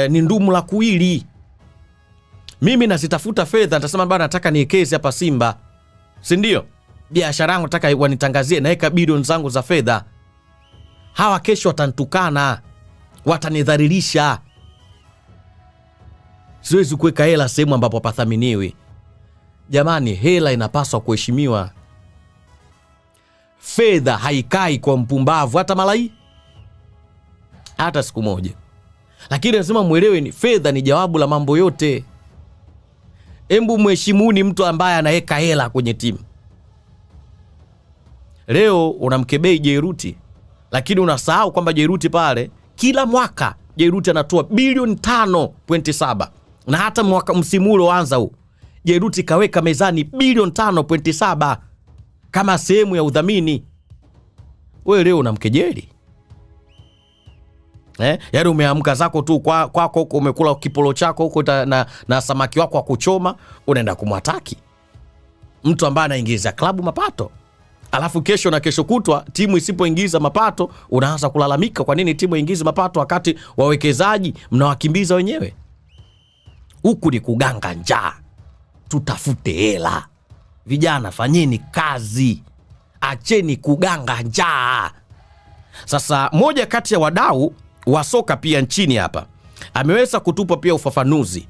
ni ndumu la kuwili. Mimi nazitafuta fedha, nitasema bana nataka niekeze hapa Simba, si ndio? Biashara yangu nataka wanitangazie, naweka bilioni zangu za fedha. Hawa kesho watanitukana, watanidhalilisha. Siwezi kuweka hela sehemu ambapo pathaminiwi. Jamani, hela inapaswa kuheshimiwa. Fedha haikai kwa mpumbavu hata malai, hata siku moja. Lakini lazima muelewe ni fedha ni jawabu la mambo yote. Embu mheshimuni mtu ambaye anaweka hela kwenye timu. Leo unamkebei Jairuti, lakini unasahau kwamba Jairuti pale kila mwaka Jairuti anatoa bilioni 5.7. Na hata mwaka msimu ulioanza huu Jairuti kaweka mezani bilioni 5.7 kama sehemu ya udhamini. Wewe leo unamkejeli. Yaani umeamka zako tu kwako huko, umekula kipolo chako huko na samaki wako wa kuchoma, unaenda kumwataki mtu ambaye anaingiza klabu mapato. Alafu kesho na kesho kutwa timu isipoingiza mapato unaanza kulalamika kwa nini timu ingize mapato wakati wawekezaji mnawakimbiza wenyewe. Huku ni kuganga njaa. Tutafute hela. Vijana, fanyeni kazi. Acheni kuganga njaa. Sasa moja kati ya wadau wa soka pia nchini hapa ameweza kutupa pia ufafanuzi.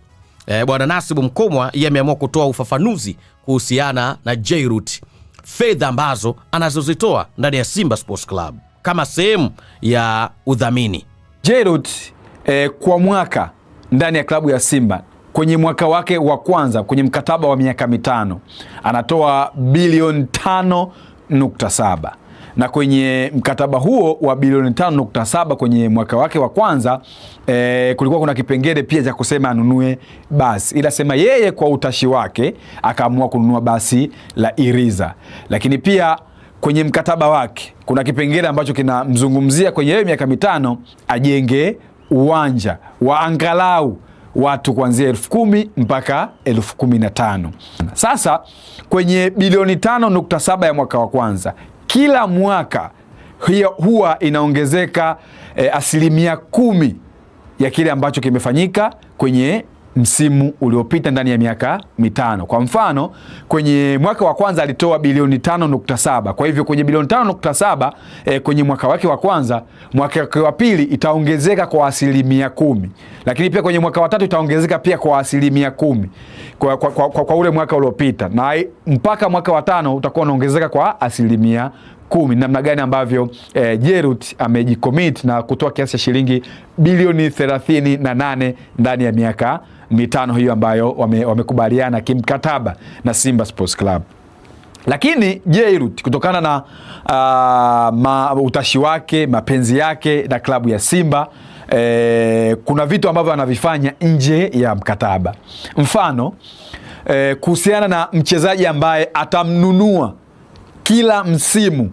Bwana Nasibu Mkomwa yeye ameamua kutoa ufafanuzi kuhusiana na Jairuti, fedha ambazo anazozitoa ndani ya Simba Sports Club kama sehemu ya udhamini. Jairuti kwa mwaka ndani ya klabu ya Simba kwenye mwaka wake wa kwanza kwenye mkataba wa miaka 5 anatoa bilioni 5.7, na kwenye mkataba huo wa bilioni 5.7 kwenye mwaka wake wa kwanza kulikuwa kuna kipengele pia cha kusema anunue basi, ila sema yeye kwa utashi wake akaamua kununua basi la Iriza. Lakini pia kwenye mkataba wake kuna kipengele ambacho kinamzungumzia kwenye hiyo miaka 5 ajenge uwanja wa angalau watu kuanzia 10,000 mpaka 15,000. Sasa kwenye bilioni 5.7 ya mwaka wa kwanza, kila mwaka hiyo huwa inaongezeka asilimia 10 ya kile ambacho kimefanyika kwenye msimu uliopita ndani ya miaka 5. Kwa mfano, kwenye mwaka wa kwanza alitoa bilioni 5.7. Kwa hivyo kwenye bilioni 5.7 kwenye mwaka wake wa kwanza, mwaka wake wa pili itaongezeka kwa asilimia 10. Lakini pia kwenye mwaka wa tatu itaongezeka pia kwa asilimia 10 kwa ule mwaka uliopita, na mpaka mwaka wa 5 utakuwa unaongezeka kwa asilimia 10. Namna gani ambavyo Jairuti amejicommit na kutoa kiasi cha shilingi bilioni 38 ndani ya miaka 5 hiyo ambayo wamekubaliana kimkataba na Simba Sports Club. Lakini Jairuti kutokana na utashi wake, mapenzi yake na klabu ya Simba, kuna vitu ambavyo anavifanya nje ya mkataba. Mfano, kuhusiana na mchezaji ambaye atamnunua kila msimu,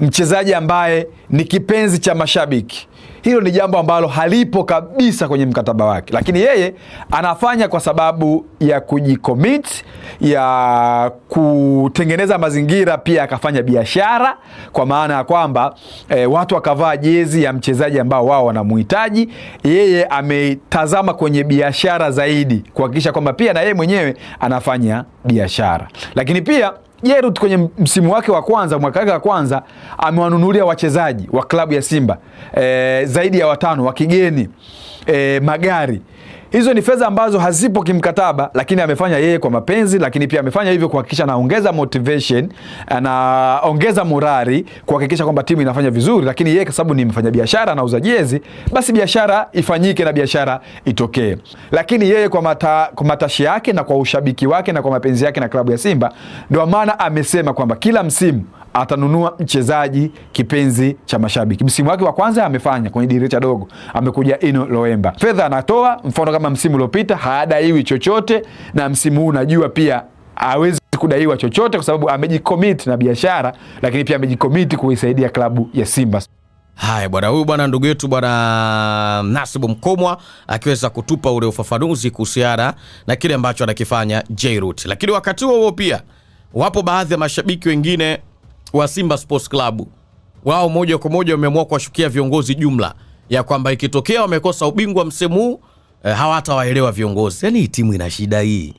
mchezaji ambaye ni kipenzi cha mashabiki. Hilo ni jambo ambalo halipo kabisa kwenye mkataba wake, lakini yeye anafanya kwa sababu ya kujicommit, ya kutengeneza mazingira, pia akafanya biashara, kwa maana ya kwamba watu wakavaa jezi ya mchezaji ambao wao wanamuhitaji. Yeye ametazama kwenye biashara zaidi kuhakikisha kwamba pia na yeye mwenyewe anafanya biashara. Lakini pia Jairuti kwenye msimu wake wa kwanza, mwaka wake wa kwanza, amewanunulia wachezaji wa klabu ya Simba zaidi ya 5 wa kigeni, magari. Hizo ni fedha ambazo hazipo kimkataba, lakini amefanya yeye kwa mapenzi, lakini pia amefanya hivyo kuhakikisha anaongeza motivation, anaongeza morali, kuhakikisha kwamba timu inafanya vizuri. Lakini yeye kwa sababu ni mfanyabiashara, anauza jezi, basi biashara ifanyike na biashara itokee. Lakini yeye kwa matashi yake na kwa ushabiki wake na kwa mapenzi yake na klabu ya Simba, ndio maana amesema kwamba kila msimu atanunua mchezaji kipenzi cha mashabiki. Msimu wake wa kwanza amefanya kwenye dirisha dogo, amekuja Ino Loemba. Fedha anatoa, mfano kama msimu uliopita hadaiwi chochote, na msimu huu najua pia hawezi kudaiwa chochote kwa sababu amejicommit na biashara, lakini pia amejicommit kuisaidia klabu ya Simba. Haya bwana, huyu bwana ndugu yetu bwana Nasibu Mkomwa akiweza kutupa ule ufafanuzi kuhusiana na kile ambacho anakifanya Jairuti. Lakini wakati huo pia wapo baadhi ya mashabiki wengine wa Simba Sports Club, wao moja kwa moja wameamua kuwashukia viongozi jumla ya kwamba ikitokea wamekosa ubingwa msimu huu hawatawaelewa viongozi. Yani hii timu ina shida hii.